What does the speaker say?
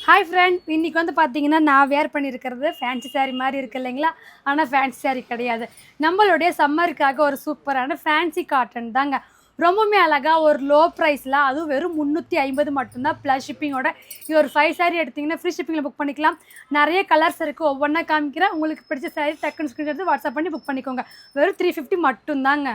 Hi friend, இன்றைக்கி வந்து பார்த்தீங்கன்னா நான் வேர் பண்ணியிருக்கிறது ஃபேன்சி சாரீ மாதிரி இருக்குது இல்லைங்களா? ஆனால் ஃபேன்சி சாரீ கிடையாது. நம்மளுடைய சம்மருக்காக ஒரு சூப்பரான ஃபேன்சி காட்டன் தாங்க. ரொம்பவுமே அழகாக ஒரு லோ ப்ரைஸில், அதுவும் வெறும் 350 மட்டும்தான் ப்ளஸ் ஷிப்பிங்கோட. இது ஒரு 5 சாரீ எடுத்திங்கன்னா ஃப்ரீ ஷிப்பிங்கில் புக் பண்ணிக்கலாம். நிறைய கலர்ஸ் இருக்குது, ஒவ்வொன்றா காமிக்கிறேன். உங்களுக்கு பிடிச்ச சாரீ டக்குன்னு ஸ்க்ரீன் எடுத்து வாட்ஸ்அப் பண்ணி புக் பண்ணிக்கோங்க. வெறும் 350 மட்டும்தாங்க.